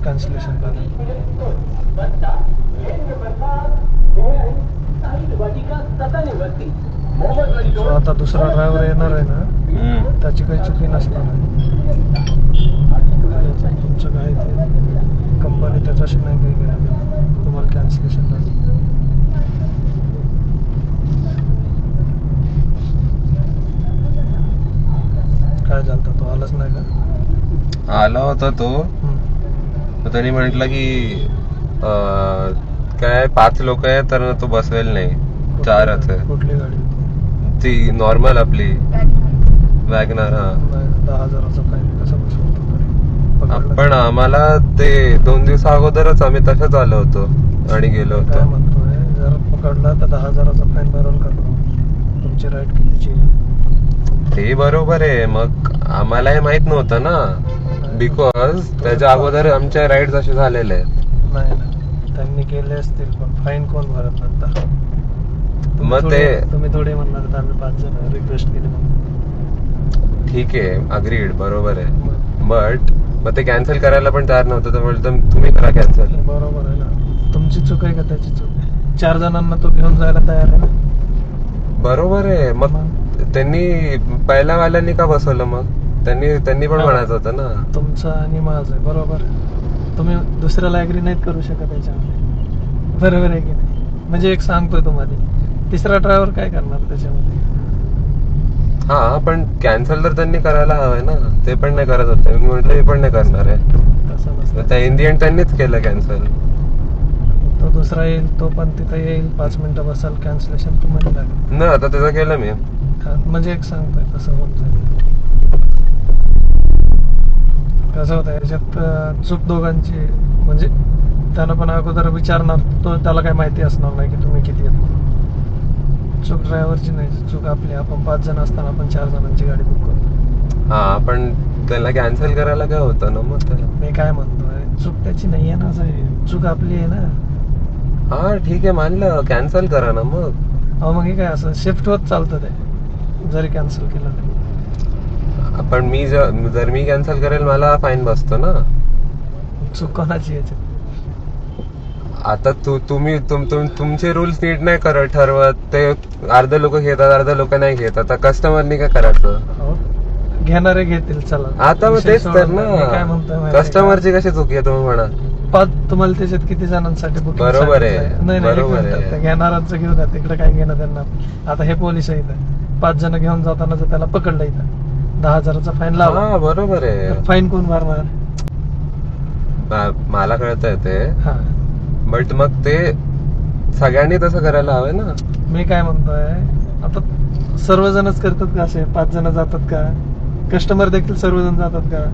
Cancellation झालं. जो आता दुसरा ड्रायव्हर येणार आहे ना, त्याची काही चुकी नसणार आहे. तुमचं काय ते कंपनी त्याच्याशी नाही काही केलं, तुम्हाला कॅन्सलेशन झालं. काय झालं, तो आलाच नाही का? आला होता तो. त्यांनी म्हटलं की काय 5 लोक आहे तर तो बसवेल नाही, 4च आहे. कुठली गाडी? ती नॉर्मल आपली वॅगनर. हा, 10,000चा फाईन कसा बसवतो? पण आम्हाला ते 2 दिवसा अगोदरच आम्ही तसंच आलो होतो आणि गेलो काय होतो. म्हणतोय, जर पकडला तर 10,000चा फाईन भरून काढू. तुमची राईट कितीची? ते बरोबर आहे. मग आम्हालाही माहित नव्हतं ना, बिकॉज त्याच्या अगोदर आमच्या राईड्स असे झालेले आहेत. नाही ना, त्यांनी केले असतील, पण फाईन कोण भरत नंतर? मग ते तुम्ही थोडे म्हणणार तर आम्ही 5 जण रिक्वेस्ट केली म्हणून. ठीक आहे, अग्रीड, बरोबर आहे. बट मग ते कॅन्सल करायला पण तयार नव्हतं, तर म्हटलं तुम्ही करा कॅन्सल. बरोबर आहे ना, तुमची चूक आहे का त्याची चूक आहे? 4 जणांना तो घेऊन जायला तयार आहे ना. बरोबर आहे. मग त्यांनी पहिल्या वाल्यांनी का बसवलं? मग त्यांनी पण म्हणायचं होतं ना. तुमचं आणि माझं आहे, बरोबर. तुम्ही दुसऱ्याला ऍग्री नाहीत करू शकत त्याच्यामध्ये, बरोबर आहे की नाही? म्हणजे एक सांगतोय तुम्हाला, तिसरा ड्रायव्हर काय करणार त्याच्यामध्ये? हा, पण कॅन्सल तर त्यांनी करायला हवंय ना, ते पण नाही करत होते. मी म्हटलं मी पण नाही करणार आहे. तसं नसतं. त्या इन दी एंड त्यांनीच केलं कॅन्सल. तो दुसरा येईल, तो पण तिथं येईल, 5 मिनिटं बसाल, कॅन्सलेशन तुम्हाला लागेल ना. आता त्याचं केलं मी. म्हणजे एक सांगतोय तसं होत जाईल. कसं होतं याच्यात, चूक दोघांची. म्हणजे त्यानं पण अगोदर विचारणार, तो त्याला काही माहिती असणार नाही की तुम्ही किती येत. चूक ड्रायव्हरची नाही, चूक आपली. आपण 5 जण असताना आपण 4 जणांची गाडी बुक करतो. हा, पण त्याला कॅन्सल करायला काय होतं ना. मग मी काय म्हणतोय, चूक त्याची नाही आहे ना, असं चूक आपली आहे ना. हा, ठीक आहे, मानलं, कॅन्सल करा ना मग. मग हे काय असं शिफ्ट होत चालतं ते, जरी कॅन्सल केलं तरी. पण मी जर मी कॅन्सल करेल मला फाईन बसतो ना. चूक कोणाची याची? आता तुम्ही तुमचे रूल्स नीट नाही करत, ठरवत. ते अर्धे लोक घेतात, अर्धे लोक नाही घेत. आता कस्टमरनी काय करायचं? घेणारे घेतील, चला. आता मग तेच तर मी काय ना, म्हणतोय, कस्टमरची कशी चुकी आहे तुम्ही म्हणा. तुम्हाला त्याच्यात किती जणांसाठी बुकिंग? बरोबर आहे, नाही, बरोबर आहे. घेणारांचं घेऊ द्या, तिकडे काय घेणं त्यांना. आता हे पोलीस आहे इथं, 5 जण घेऊन जाताना जर त्याला पकडलं इथं, 10,000चा फाईन लावा. हा, बरोबर आहे. फाईन कोण भरणार? मला कळतंय ते. हा, बट मग ते सगळ्यांनी तसं करायला हवंय ना. मी काय म्हणतोय, आता सर्वजणच करतात का असे? 5 जण जातात का? कस्टमर देखील सर्वजण जातात का?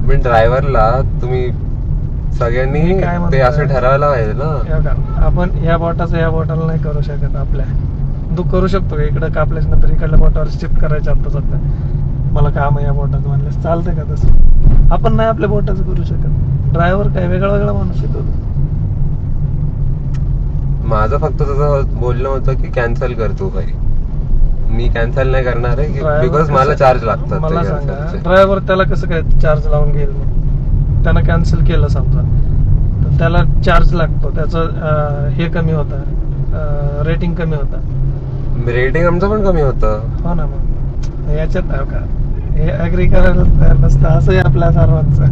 पण ड्रायव्हरला तुम्ही सगळ्यांनी ते असं ठरवायला पाहिजे ना. आपण या बोटाचं या बोटाला नाही करू शकत. आपल्या तू करू शकतो का इकडं कापल्याच नंतर इकडल्या बोटावर शिफ्ट करायचं? आता सध्या मला काम आहे या बोटाचं म्हणलं, चालतंय का तसं? आपण नाही आपल्या बोटाचं करू शकत. ड्रायव्हर काय वेगळा वेगळा माणूस येतो. माझं फक्त तसं बोलणं होतं की कॅन्सल कर तू भाई. मी कॅन्सल नाही करणार आहे, बिकॉज मला चार्ज लागतात. मला सांगा, ड्रायव्हर त्याला कसं काय चार्ज लावून घेईल? मग त्यानं कॅन्सल केलं समजा, तर त्याला चार्ज लागतो, त्याचं हे कमी होतं, रेटिंग कमी होतं. रेटिंग आमचं पण कमी होतं. हो ना. मग याच्यात आहे का हे अग्री करायला तयार नसतं, असं आहे आपल्या सर्वांचं.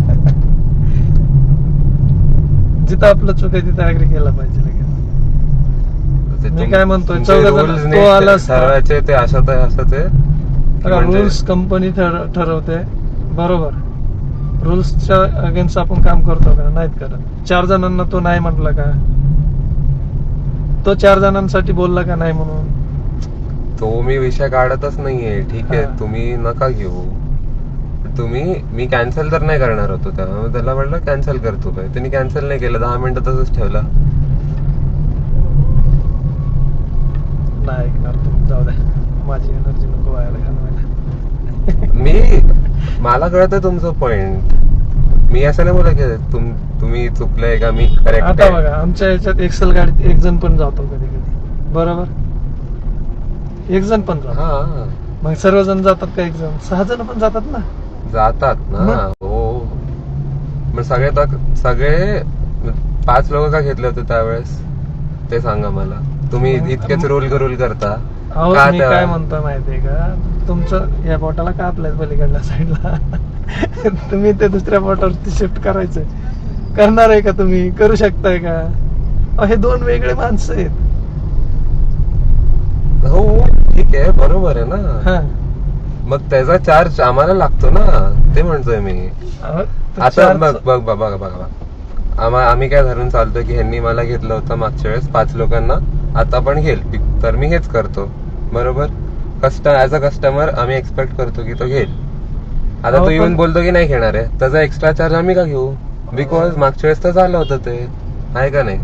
जिथं आपलं चूक आहे तिथं अग्री केला पाहिजे लगेच. मी काय म्हणतोय, 14 जण तो आला ठरवायचे ते असं आहे, असं ते रूल्स कंपनी ठरवते, बरोबर. रूल्सच्या अगेन्स्ट आपण काम करतो का? नाहीत करत. 4 जणांना तो नाही म्हटलं का? तो 4 जणांसाठी बोलला का नाही म्हणून? तो मी विषय काढतच नाहीये. ठीक आहे, तुम्ही नका घेऊ. मी कॅन्सल तर नाही करणार होतो, त्यामुळे त्याला म्हटलं कॅन्सल करतो काय. त्यांनी कॅन्सल नाही केलं, 10 मिनिटं तसंच ठेवला. नाही ऐकणार तुम्ही, जाऊ द्या, माझी एनर्जी नको व्हायला घालवायला. मला कळतं तुमचं पॉइंट. मी असं नाही बोला की तुम्ही चुकलंय का, मी करेक्ट. आता बघा, आमच्या याच्यात एक्सेल गाडीत 1 जण पण जातो कधी कधी, बरोबर. 1 जण पण जातो. हा, मग सर्वजण जातात का? 1 जण, 6 जण पण जातात ना. जातात ना. हो, मग सगळे 5 लोक का घेतले होते त्यावेळेस ते सांगा मला. तुम्ही इतकेच रोल करता अहो का मी त्या- काय म्हणतो माहितीये का, तुमचं या बोटाला का आपल्याच पलीकडल्या साईडला तुम्ही ते दुसऱ्या बोटावरती शिफ्ट करायचं करणार आहे का तुम्ही? करू शकताय का? अहो, हे दोन वेगळे माणसं आहेत. हो ठीक आहे, बरोबर आहे ना. हा. मग त्याचा चार्ज आम्हाला लागतो ना, ते म्हणतोय मी. अहो, तो आता चार्ज- बघा आम्ही काय धरून चालतोय की ह्यांनी मला घेतलं होतं मागच्या वेळेस 5 लोकांना, आता पण घेईल, तर मी हेच करतो. बरोबर. ऍज अ कस्टमर आम्ही एक्सपेक्ट करतो की तो घेईल. आता अहो, तो येऊन पण- बोलतो की नाही घेणार आहे, त्याचा एक्स्ट्रा चार्ज आम्ही का घेऊ? बिकॉज मागच्या वेळेस तर झालं होतं ते, आहे का नाही?